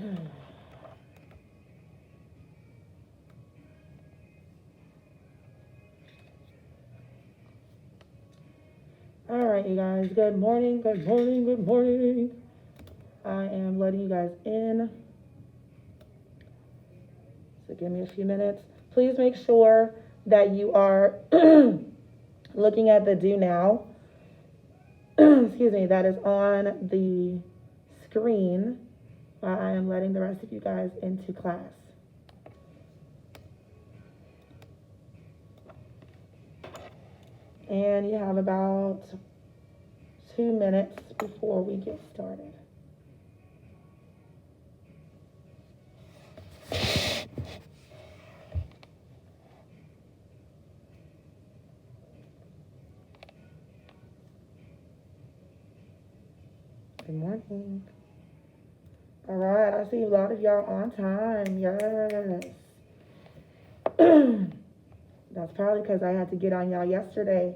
All right, you guys. Good morning. Good morning. Good morning. I am letting you guys in. So give me a few minutes. Please make sure that you are looking at the do now. Excuse me, that is on the screen while I am letting the rest of you guys into class. And you have about 2 minutes before we get started. Good morning. All right, I see a lot of y'all on time. Yes. That's probably because I had to get on y'all yesterday.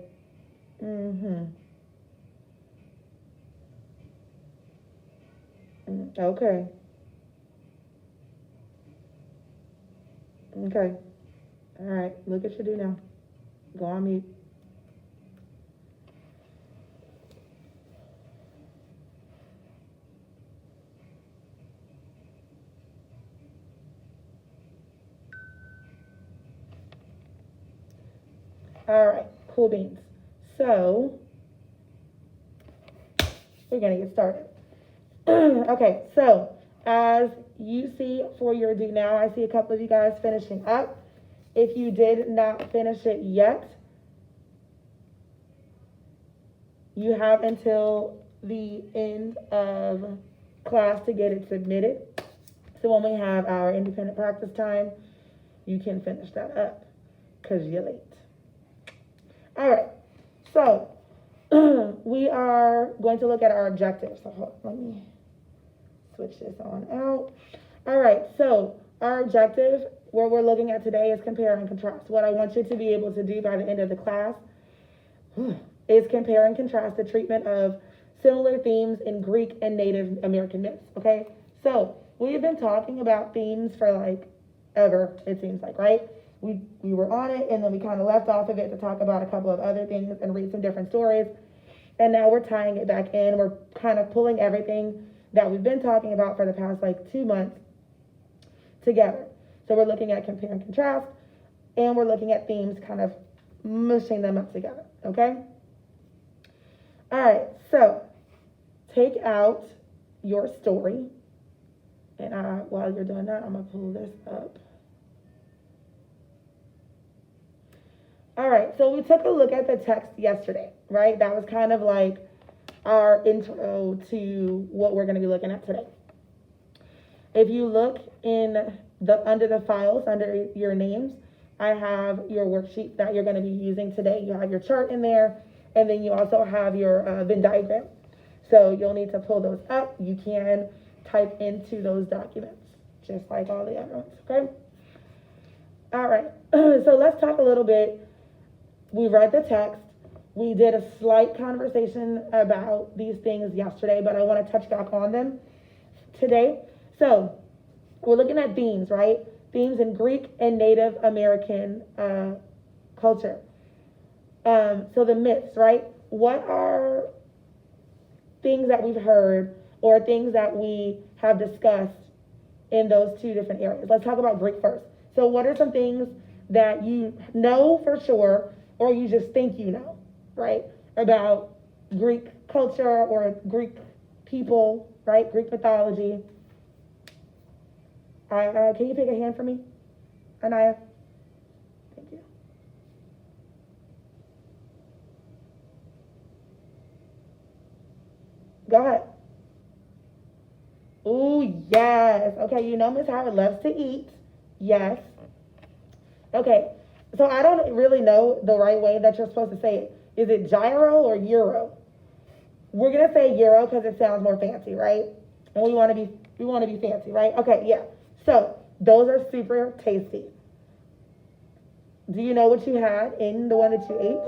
Okay. Okay. All right. Look at you do now. Go on mute. All right. Cool beans. So we're gonna get started. Okay. So as you see for your do now, I see a couple of you guys finishing up. If you did not finish it yet, you have until the end of class to get it submitted. So when we have our independent practice time, you can finish that up because you're late. All right, so we are going to look at our objectives. So let me switch this on out. All right, so our objective, what we're looking at today, is compare and contrast. What I want you to be able to do by the end of the class is compare and contrast the treatment of similar themes in Greek and Native American myths, okay? So we've been talking about themes for like ever, it seems like, right? We were on it, and then we kind of left off of it to talk about a couple of other things and read some different stories. And now we're tying it back in. We're kind of pulling everything that we've been talking about for the past like 2 months together. So we're looking at compare and contrast, and we're looking at themes, kind of mushing them up together, okay? All right, so take out your story. And while you're doing that, I'm going to pull this up. All right, so we took a look at the text yesterday, right? That was kind of like our intro to what we're going to be looking at today. If you look in under the files, under your names, I have your worksheet that you're going to be using today. You have your chart in there, and then you also have your Venn diagram. So you'll need to pull those up. You can type into those documents, just like all the other ones, okay? All right, so let's talk a little bit. We read the text. We did a slight conversation about these things yesterday, but I want to touch back on them today. So we're looking at themes, right? Themes in Greek and Native American culture. So the myths, right? What are things that we've heard or things that we have discussed in those two different areas? Let's talk about Greek first. So what are some things that you know for sure, or you just think you know, right, about Greek culture or Greek people, right, Greek mythology? Can you pick a hand for me, Anaya? Thank you. Go ahead. Ooh, yes. Okay, you know Miss Howard loves to eat. Yes. Okay, so I don't really know the right way that you're supposed to say it. Is it gyro or euro? We're gonna say euro because it sounds more fancy, right? And we want to be fancy, right? Okay, yeah. So those are super tasty. Do you know what you had in the one that you ate?